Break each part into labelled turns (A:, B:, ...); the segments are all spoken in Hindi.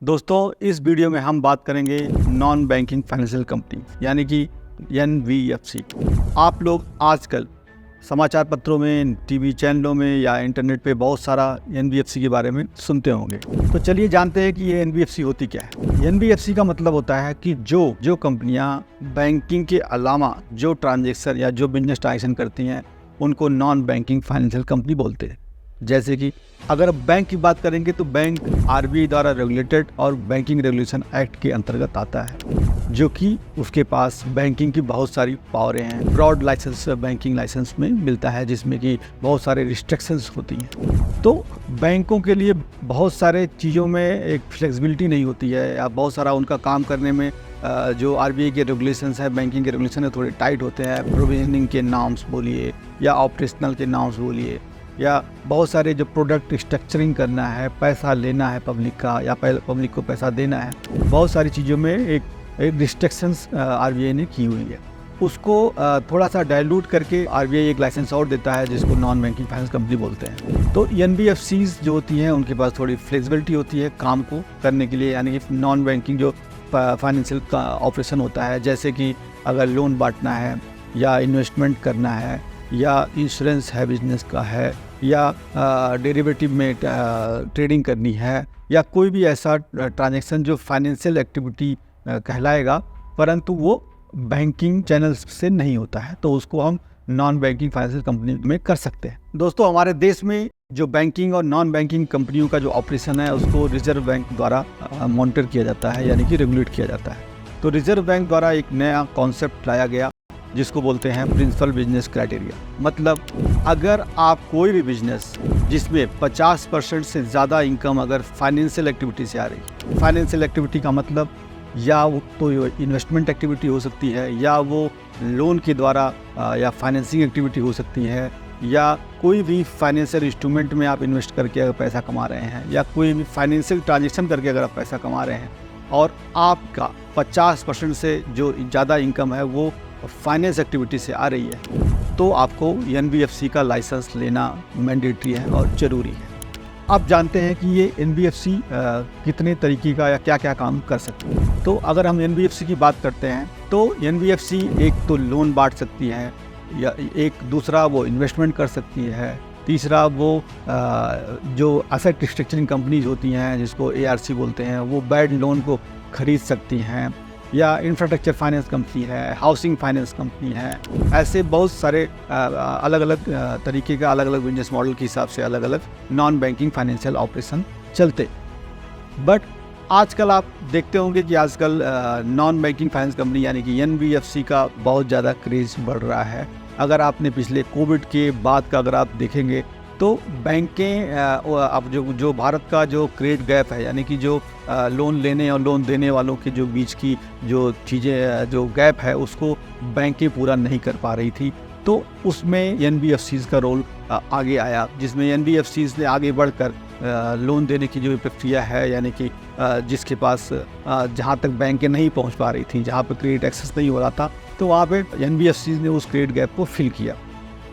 A: दोस्तों, इस वीडियो में हम बात करेंगे नॉन बैंकिंग फाइनेंशियल कंपनी यानी कि एनबीएफसी। आप लोग आजकल समाचार पत्रों में, टीवी चैनलों में या इंटरनेट पे बहुत सारा एनबीएफसी के बारे में सुनते होंगे। तो चलिए जानते हैं कि ये एनबीएफसी होती क्या है। एनबीएफसी का मतलब होता है कि जो कंपनियां बैंकिंग के अलावा जो ट्रांजेक्शन या जो बिजनेस ट्रांजेक्शन करती हैं उनको नॉन बैंकिंग फाइनेंशियल कंपनी बोलते हैं। जैसे कि अगर बैंक की बात करेंगे तो बैंक आरबीआई द्वारा रेगुलेटेड और बैंकिंग रेगुलेशन एक्ट के अंतर्गत आता है, जो कि उसके पास बैंकिंग की बहुत सारी पावरें हैं। ब्रॉड लाइसेंस बैंकिंग लाइसेंस में मिलता है, जिसमें कि बहुत सारे रिस्ट्रिक्शंस होती हैं। तो बैंकों के लिए बहुत सारे चीज़ों में एक फ्लेक्सिबिलिटी नहीं होती है, या बहुत सारा उनका काम करने में जो आरबीआई के रेगुलेशंस है, बैंकिंग के रेगुलेशन है, थोड़े टाइट होते हैं। प्रोविजनिंग के नाम्स बोलिए या ऑपरेशनल के नाम्स बोलिए, या बहुत सारे जो प्रोडक्ट स्ट्रक्चरिंग करना है, पैसा लेना है पब्लिक का या पब्लिक को पैसा देना है, बहुत सारी चीज़ों में एक रिस्ट्रिक्शंस आरबीआई ने की हुई है। उसको थोड़ा सा डाइल्यूट करके आरबीआई एक लाइसेंस और देता है, जिसको नॉन बैंकिंग फाइनेंस कंपनी बोलते हैं। तो एनबीएफसीज जो होती हैं उनके पास थोड़ी फ्लेक्सिबिलिटी होती है काम को करने के लिए, यानी कि नॉन बैंकिंग जो फाइनेंशियल का ऑपरेशन होता है, जैसे कि अगर लोन बांटना है या इन्वेस्टमेंट करना है या इंश्योरेंस है बिजनेस का है, या डेरिवेटिव में ट्रेडिंग करनी है, या कोई भी ऐसा ट्रांजैक्शन जो फाइनेंशियल एक्टिविटी कहलाएगा परंतु वो बैंकिंग चैनल्स से नहीं होता है, तो उसको हम नॉन बैंकिंग फाइनेंशियल कंपनी में कर सकते हैं। दोस्तों, हमारे देश में जो बैंकिंग और नॉन बैंकिंग कंपनियों का जो ऑपरेशन है उसको रिजर्व बैंक द्वारा मॉनिटर किया जाता है, यानी कि रेगुलेट किया जाता है। तो रिजर्व बैंक द्वारा एक नया कॉन्सेप्ट लाया गया जिसको बोलते हैं प्रिंसिपल बिजनेस क्राइटेरिया। मतलब अगर आप कोई भी बिजनेस जिसमें 50% से ज़्यादा इनकम अगर फाइनेंशियल एक्टिविटी से आ रही है, फाइनेंशियल एक्टिविटी का मतलब या वो तो इन्वेस्टमेंट एक्टिविटी हो सकती है, या वो लोन के द्वारा या फाइनेंसिंग एक्टिविटी हो सकती है, या कोई भी फाइनेंशियल इंस्ट्रूमेंट में आप इन्वेस्ट करके अगर पैसा कमा रहे हैं, या कोई भी फाइनेंशियल ट्रांजेक्शन करके अगर आप पैसा कमा रहे हैं और आपका 50% से जो ज़्यादा इनकम है वो फाइनेंस एक्टिविटी से आ रही है, तो आपको एनबीएफसी का लाइसेंस लेना मैंडेटरी है और ज़रूरी है। आप जानते हैं कि ये एनबीएफसी कितने तरीके का या क्या क्या काम कर सकती है। तो अगर हम एनबीएफसी की बात करते हैं तो एनबीएफसी एक तो लोन बांट सकती है, या एक दूसरा वो इन्वेस्टमेंट कर सकती है, तीसरा वो जो एसेट स्ट्रक्चरिंग कंपनीज होती हैं जिसको एआरसी बोलते हैं, वो बैड लोन को खरीद सकती हैं, या इंफ्रास्ट्रक्चर फाइनेंस कंपनी है, हाउसिंग फाइनेंस कंपनी है। ऐसे बहुत सारे अलग अलग तरीके का अलग अलग बिजनेस मॉडल के हिसाब से अलग अलग नॉन बैंकिंग फाइनेंशियल ऑपरेशन चलते। बट आजकल आप देखते होंगे कि आजकल नॉन बैंकिंग फाइनेंस कंपनी यानी कि एनबीएफसी का बहुत ज़्यादा क्रेज़ बढ़ रहा है। अगर आपने पिछले कोविड के बाद का अगर आप देखेंगे तो बैंकें अब जो भारत का जो क्रेडिट गैप है, यानी कि जो लोन लेने और लोन देने वालों के जो बीच की जो चीज़ें जो गैप है उसको बैंकें पूरा नहीं कर पा रही थी। तो उसमें एनबीएफसीज़ का रोल आगे आया, जिसमें एनबीएफसीज़ ने आगे बढ़कर लोन देने की जो प्रक्रिया है, यानी कि जिसके पास जहाँ तक बैंकें नहीं पहुँच पा रही थी, जहाँ पर क्रेडिट एक्सेस नहीं हो रहा था, तो वहाँ पे एनबीएफसीज़ ने उस क्रेडिट गैप को फिल किया।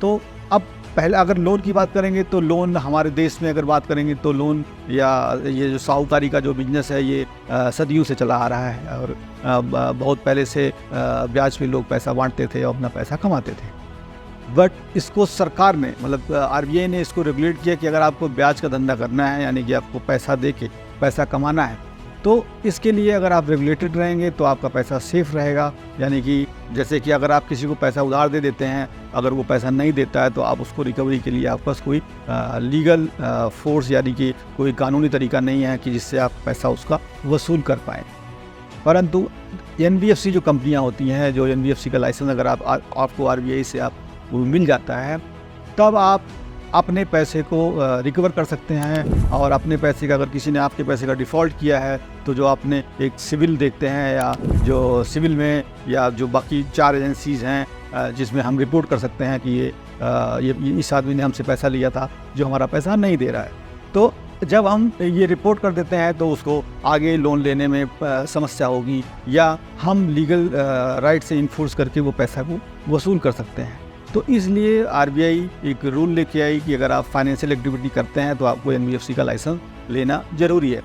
A: तो अब पहले अगर लोन की बात करेंगे तो लोन हमारे देश में अगर बात करेंगे तो लोन या ये जो साहूकारी का जो बिजनेस है ये सदियों से चला आ रहा है, और बहुत पहले से ब्याज पे लोग पैसा बांटते थे और अपना पैसा कमाते थे। बट इसको सरकार ने, मतलब आरबीआई ने इसको रेगुलेट किया कि अगर आपको ब्याज का धंधा करना है, यानी कि आपको पैसा दे के पैसा कमाना है, तो इसके लिए अगर आप रेगुलेटेड रहेंगे तो आपका पैसा सेफ रहेगा। यानी कि जैसे कि अगर आप किसी को पैसा उधार दे देते हैं, अगर वो पैसा नहीं देता है तो आप उसको रिकवरी के लिए आपके पास कोई लीगल फोर्स यानी कि कोई कानूनी तरीका नहीं है कि जिससे आप पैसा उसका वसूल कर पाएँ। परंतु एनबीएफसी जो कंपनियां होती हैं, जो एनबीएफसी का लाइसेंस अगर आपको आरबीआई से आप वो मिल जाता है, तब आप अपने पैसे को रिकवर कर सकते हैं। और अपने पैसे का अगर किसी ने आपके पैसे का डिफ़ॉल्ट किया है तो जो आपने एक सिविल देखते हैं, या जो सिविल में या जो बाकी 4 एजेंसीज़ हैं जिसमें हम रिपोर्ट कर सकते हैं कि ये इस आदमी ने हमसे पैसा लिया था जो हमारा पैसा नहीं दे रहा है। तो जब हम ये रिपोर्ट कर देते हैं तो उसको आगे लोन लेने में समस्या होगी, या हम लीगल राइट से इन्फोर्स करके वो पैसा को वसूल कर सकते हैं। तो इसलिए आरबीआई एक रूल लेके आई कि अगर आप फाइनेंशियल एक्टिविटी करते हैं तो आपको एनबीएफसी का लाइसेंस लेना ज़रूरी है।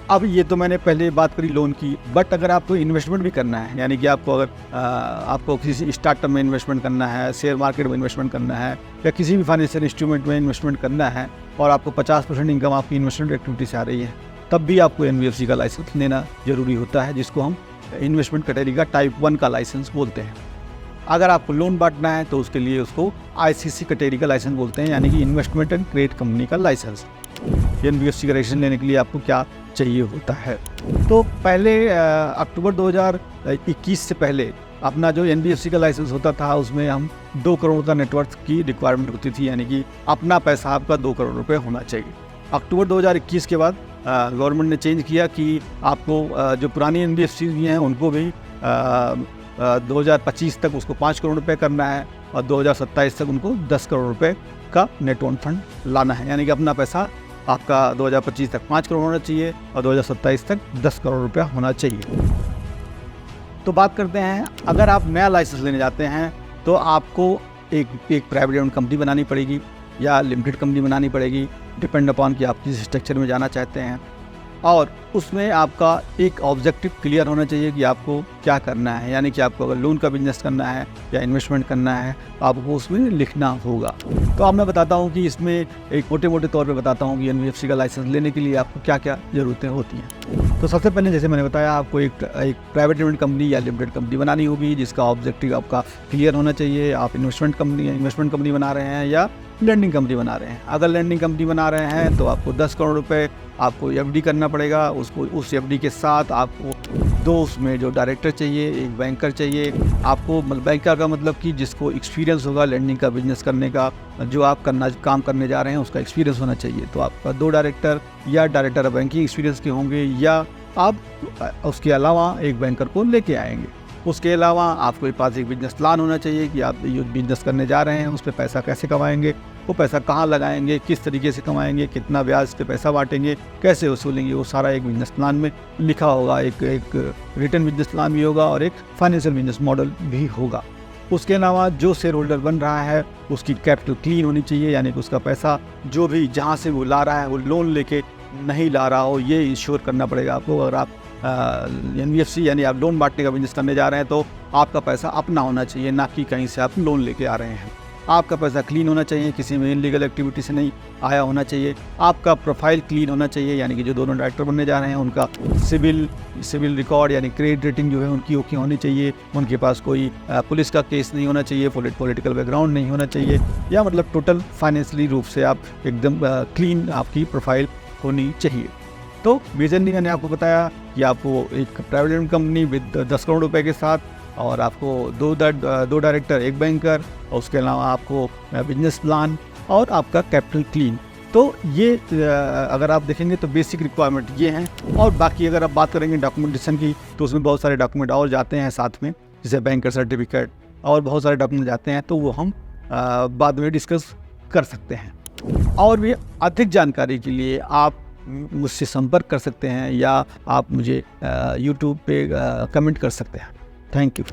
A: अब ये तो मैंने पहले बात करी लोन की, बट अगर आपको इन्वेस्टमेंट भी करना है, यानी कि आपको अगर आपको किसी स्टार्टअप में इन्वेस्टमेंट करना है, शेयर मार्केट में इन्वेस्टमेंट करना है, या किसी भी फाइनेंशियल इंस्ट्रूमेंट में इन्वेस्टमेंट करना है और आपको 50% इनकम आपकी इन्वेस्टमेंट एक्टिविटी से आ रही है, तब भी आपको NBFC का लाइसेंस लेना जरूरी होता है, जिसको हम इन्वेस्टमेंट कैटेगरी का टाइप 1 का लाइसेंस बोलते हैं। अगर आपको लोन बांटना है तो उसके लिए उसको ICC कैटेगरी का लाइसेंस बोलते हैं, यानी कि इन्वेस्टमेंट एंड क्रेडिट कंपनी का लाइसेंस। NBFC का लाइसेंस लेने के लिए आपको क्या चाहिए होता है? तो पहले अक्टूबर 2021 से पहले अपना जो NBFC का लाइसेंस होता था उसमें हम 2 करोड़ का नेटवर्थ की रिक्वायरमेंट होती थी, यानी कि अपना पैसा आपका 2 करोड़ रुपए होना चाहिए। अक्टूबर 2021 के बाद गवर्नमेंट ने चेंज किया कि आपको जो पुरानी NBFC भी हैं उनको भी 2025 तक उसको 5 करोड़ रुपए करना है और 2027 तक उनको 10 करोड़ रुपए का नेट ओन फंड लाना है, यानी कि अपना पैसा आपका 2025 तक 5 करोड़ होना चाहिए और 2027 तक 10 करोड़ रुपया होना चाहिए। तो बात करते हैं, अगर आप नया लाइसेंस लेने जाते हैं तो आपको एक प्राइवेट लिमिटेड कंपनी बनानी पड़ेगी या लिमिटेड कंपनी बनानी पड़ेगी, डिपेंड अपॉन कि आप किस स्ट्रक्चर में जाना चाहते हैं। और उसमें आपका एक ऑब्जेक्टिव क्लियर होना चाहिए कि आपको क्या करना है, यानी कि आपको अगर लोन का बिजनेस करना है या इन्वेस्टमेंट करना है तो आपको उसमें लिखना होगा। तो अब मैं बताता हूँ कि इसमें एक मोटे तौर पे बताता हूँ कि NBFC का लाइसेंस लेने के लिए आपको क्या क्या ज़रूरतें होती हैं। तो सबसे पहले जैसे मैंने बताया, आपको एक प्राइवेट लिमिटेड कंपनी या लिमिटेड कंपनी बनानी होगी जिसका ऑब्जेक्टिव आपका क्लियर होना चाहिए। आप इन्वेस्टमेंट कंपनी बना रहे हैं या लैंडिंग कंपनी बना रहे हैं। अगर लैंडिंग कंपनी बना रहे हैं तो आपको 10 करोड़ रुपए आपको FD करना पड़ेगा। उस FD के साथ आपको 2 उसमें जो डायरेक्टर चाहिए, एक बैंकर चाहिए। आपको बैंकर का मतलब कि जिसको एक्सपीरियंस होगा लैंडिंग का बिजनेस करने का, जो आप काम करने जा रहे हैं उसका एक्सपीरियंस होना चाहिए। तो आपका 2 डायरेक्टर या डायरेक्टर बैंकिंग एक्सपीरियंस के होंगे, या आप उसके अलावा एक बैंकर को लेके आएंगे। उसके अलावा आपके पास एक बिजनेस प्लान होना चाहिए कि आप ये बिजनेस करने जा रहे हैं उस पर पैसा कैसे कमाएंगे, वो पैसा कहाँ लगाएंगे, किस तरीके से कमाएंगे, कितना ब्याज पे पैसा बांटेंगे, कैसे वसूलेंगे, वो सारा एक बिजनेस प्लान में लिखा होगा। एक रिटर्न बिजनेस प्लान भी होगा और एक फाइनेंशियल बिजनेस मॉडल भी होगा। उसके अलावा जो शेयर होल्डर बन रहा है उसकी कैपिटल क्लीन होनी चाहिए, यानी कि उसका पैसा जो भी जहाँ से वो ला रहा है वो लोन लेके नहीं ला रहा हो, ये इंश्योर करना पड़ेगा आपको। अगर आप NBFC यानी आप लोन बांटने का बिजनेस करने जा रहे हैं तो आपका पैसा अपना होना चाहिए, ना कि कहीं से आप लोन लेके आ रहे हैं। आपका पैसा क्लीन होना चाहिए, किसी में इनलीगल एक्टिविटी से नहीं आया होना चाहिए। आपका प्रोफाइल क्लीन होना चाहिए, यानी कि जो दोनों डायरेक्टर बनने जा रहे हैं उनका सिविल रिकॉर्ड यानी क्रेडिट रेटिंग जो है उनकी ओके होनी चाहिए। उनके पास कोई पुलिस का केस नहीं होना चाहिए, पॉलिटिकल बैकग्राउंड नहीं होना चाहिए, या मतलब टोटल फाइनेंशियली रूप से आप एकदम क्लीन आपकी प्रोफाइल होनी चाहिए। तो मेजरली मैंने आपको बताया कि आपको एक private limited company with 10 crore रुपए के साथ, और आपको 2 डायरेक्टर, एक बैंकर, और उसके अलावा आपको बिजनेस प्लान और आपका कैपिटल क्लीन। तो ये अगर आप देखेंगे तो बेसिक रिक्वायरमेंट ये हैं। और बाकी अगर आप बात करेंगे डॉक्यूमेंटेशन की तो उसमें बहुत सारे डॉक्यूमेंट और जाते हैं साथ में, जैसे बैंकर सर्टिफिकेट और बहुत सारे डॉक्यूमेंट जाते हैं, तो वो हम बाद में डिस्कस कर सकते हैं। और भी अधिक जानकारी के लिए आप मुझसे संपर्क कर सकते हैं या आप मुझे YouTube पे कमेंट कर सकते हैं। Thank you.